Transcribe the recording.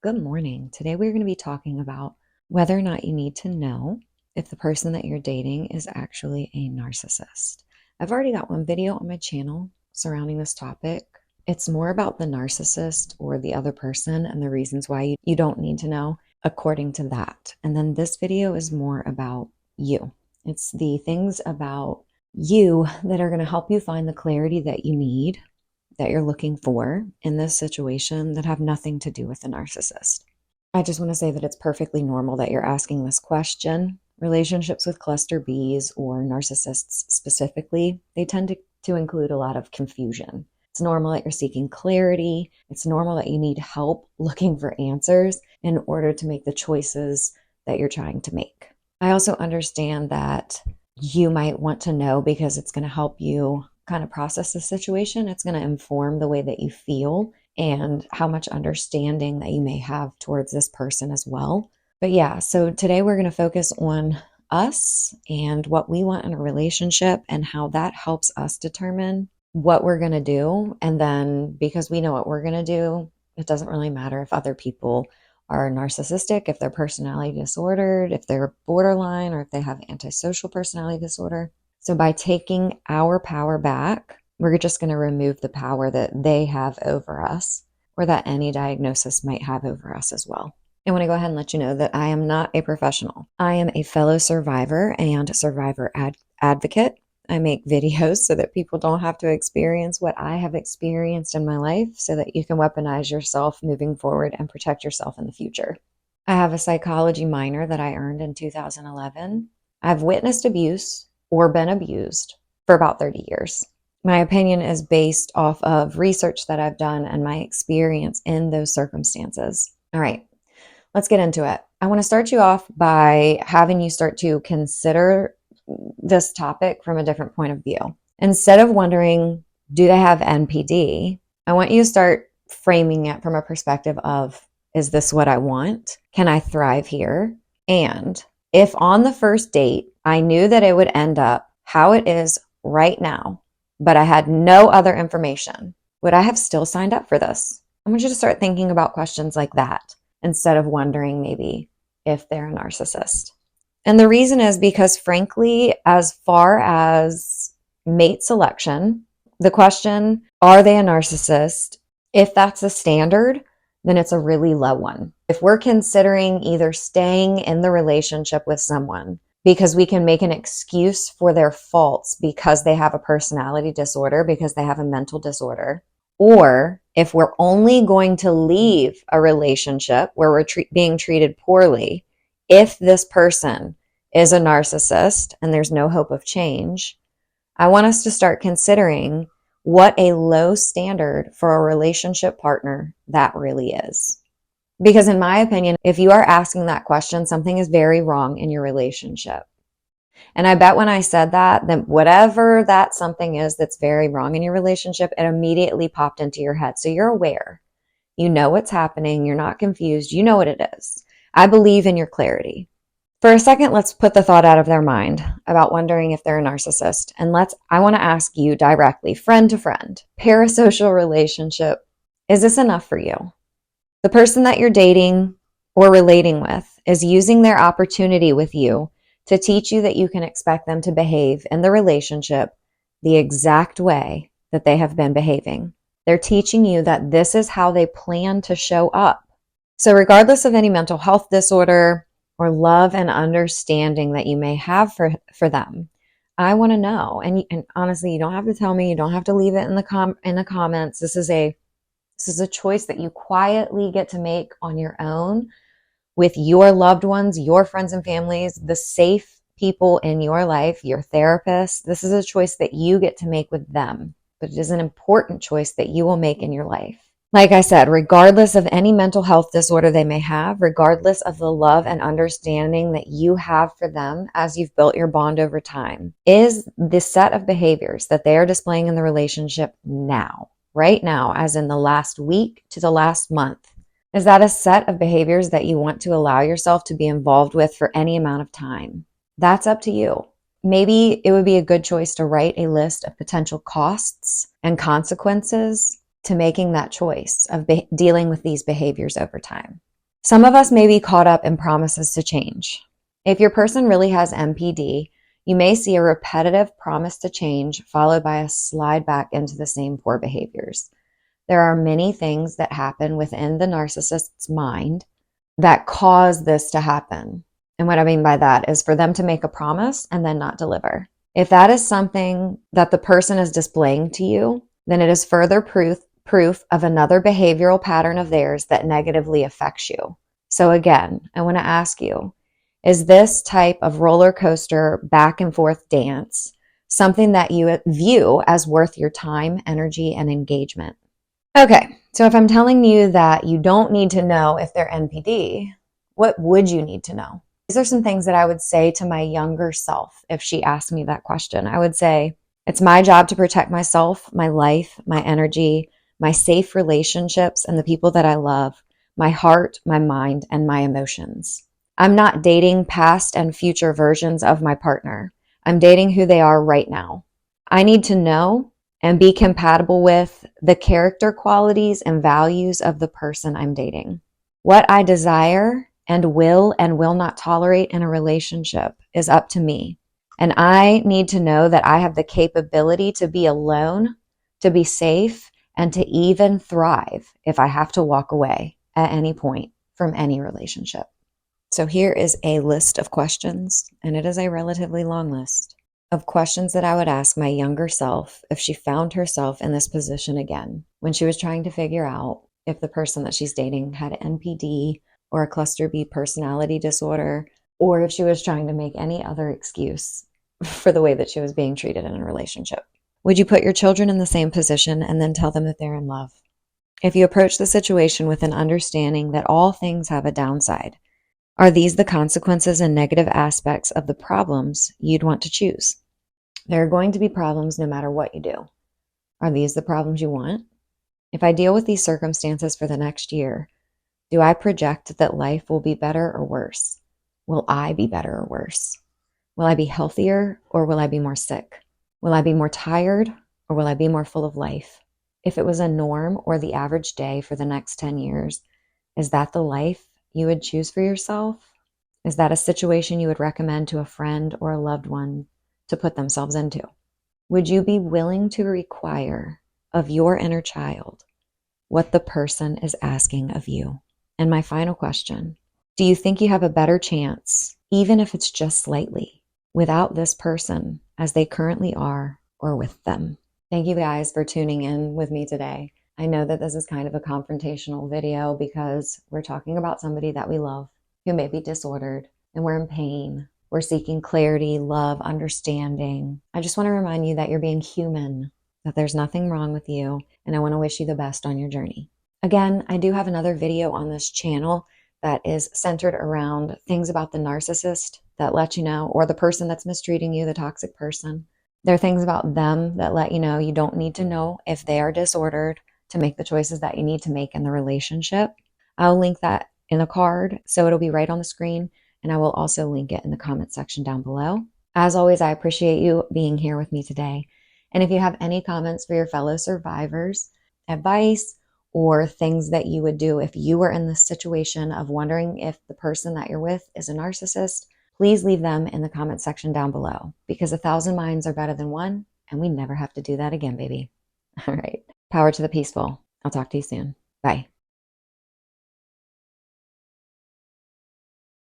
Good morning. Today we're going to be talking about whether or not you need to know if the person that you're dating is actually a narcissist. I've already got one video on my channel surrounding this topic. It's more about the narcissist or the other person and the reasons why you don't need to know according to that. And then this video is more about you. It's the things about you that are going to help you find the clarity that you need, that you're looking for in this situation, that have nothing to do with the narcissist. I just want to say that it's perfectly normal that you're asking this question. Relationships with cluster Bs or narcissists specifically, they tend to include a lot of confusion. It's normal that you're seeking clarity. It's normal that you need help looking for answers in order to make the choices that you're trying to make. I also understand that you might want to know because it's going to help you kind of process the situation. It's going to inform the way that you feel and how much understanding that you may have towards this person as well. But yeah, so today we're going to focus on us and what we want in a relationship and how that helps us determine what we're going to do. And then because we know what we're going to do, it doesn't really matter if other people are narcissistic, if they're personality disordered, if they're borderline, or if they have antisocial personality disorder. So by taking our power back, we're just going to remove the power that they have over us or that any diagnosis might have over us as well. I want to go ahead and let you know that I am not a professional. I am a fellow survivor and survivor advocate. I make videos so that people don't have to experience what I have experienced in my life so that you can weaponize yourself moving forward and protect yourself in the future. I have a psychology minor that I earned in 2011. I've witnessed abuse or been abused for about 30 years. My opinion is based off of research that I've done and my experience in those circumstances. All right, let's get into it. I want to start you off by having you start to consider this topic from a different point of view. Instead of wondering, do they have NPD? I want you to start framing it from a perspective of, is this what I want? Can I thrive here? And if on the first date, I knew that it would end up how it is right now, but I had no other information, would I have still signed up for this? I want you to start thinking about questions like that instead of wondering maybe if they're a narcissist. And the reason is because, frankly, as far as mate selection, the question, are they a narcissist? If that's a standard, then it's a really low one. If we're considering either staying in the relationship with someone because we can make an excuse for their faults because they have a personality disorder, because they have a mental disorder, or if we're only going to leave a relationship where we're being treated poorly, if this person is a narcissist and there's no hope of change, I want us to start considering what a low standard for a relationship partner that really is. Because in my opinion, if you are asking that question, something is very wrong in your relationship. And I bet when I said that, then whatever that something is that's very wrong in your relationship, it immediately popped into your head. So you're aware. You know what's happening. You're not confused. You know what it is. I believe in your clarity. For a second, let's put the thought out of their mind about wondering if they're a narcissist. And I want to ask you directly, friend to friend, parasocial relationship, is this enough for you? The person that you're dating or relating with is using their opportunity with you to teach you that you can expect them to behave in the relationship the exact way that they have been behaving. They're teaching you that this is how they plan to show up. So regardless of any mental health disorder or love and understanding that you may have for them, I want to know. And honestly, you don't have to tell me. You don't have to leave it in the comments. This is a choice that you quietly get to make on your own with your loved ones, your friends and families, the safe people in your life, your therapist. This is a choice that you get to make with them, but it is an important choice that you will make in your life. Like I said, regardless of any mental health disorder they may have, regardless of the love and understanding that you have for them as you've built your bond over time, is the set of behaviors that they are displaying in the relationship now, right now, as in the last week to the last month. Is that a set of behaviors that you want to allow yourself to be involved with for any amount of time? That's up to you. Maybe it would be a good choice to write a list of potential costs and consequences to making that choice of dealing with these behaviors over time. Some of us may be caught up in promises to change. If your person really has NPD, you may see a repetitive promise to change followed by a slide back into the same poor behaviors. There are many things that happen within the narcissist's mind that cause this to happen. And what I mean by that is for them to make a promise and then not deliver. If that is something that the person is displaying to you, then it is further proof of another behavioral pattern of theirs that negatively affects you. So again, I want to ask you, is this type of roller coaster back and forth dance something that you view as worth your time, energy, and engagement? Okay, so if I'm telling you that you don't need to know if they're NPD, what would you need to know? These are some things that I would say to my younger self if she asked me that question. I would say, it's my job to protect myself, my life, my energy, my safe relationships, and the people that I love, my heart, my mind, and my emotions. I'm not dating past and future versions of my partner. I'm dating who they are right now. I need to know and be compatible with the character qualities and values of the person I'm dating. What I desire and will not tolerate in a relationship is up to me. And I need to know that I have the capability to be alone, to be safe, and to even thrive if I have to walk away at any point from any relationship. So here is a list of questions, and it is a relatively long list of questions that I would ask my younger self if she found herself in this position again, when she was trying to figure out if the person that she's dating had NPD or a cluster B personality disorder, or if she was trying to make any other excuse for the way that she was being treated in a relationship. Would you put your children in the same position and then tell them that they're in love? If you approach the situation with an understanding that all things have a downside, are these the consequences and negative aspects of the problems you'd want to choose? There are going to be problems no matter what you do. Are these the problems you want? If I deal with these circumstances for the next year, do I project that life will be better or worse? Will I be better or worse? Will I be healthier or will I be more sick? Will I be more tired or will I be more full of life? If it was a norm or the average day for the next 10 years, is that the life you would choose for yourself? Is that a situation you would recommend to a friend or a loved one to put themselves into? Would you be willing to require of your inner child what the person is asking of you? And my final question, do you think you have a better chance, even if it's just slightly, without this person as they currently are or with them? Thank you guys for tuning in with me today. I know that this is kind of a confrontational video because we're talking about somebody that we love who may be disordered and we're in pain. We're seeking clarity, love, understanding. I just want to remind you that you're being human, that there's nothing wrong with you, and I want to wish you the best on your journey. Again, I do have another video on this channel that is centered around things about the narcissist that let you know, or the person that's mistreating you, the toxic person. There are things about them that let you know you don't need to know if they are disordered to make the choices that you need to make in the relationship. I'll link that in a card, so it'll be right on the screen, and I will also link it in the comment section down below. As always, I appreciate you being here with me today. And if you have any comments for your fellow survivors, advice, or things that you would do if you were in the situation of wondering if the person that you're with is a narcissist, please leave them in the comment section down below, because 1,000 minds are better than one, and we never have to do that again, baby. All right. Power to the peaceful. I'll talk to you soon. Bye.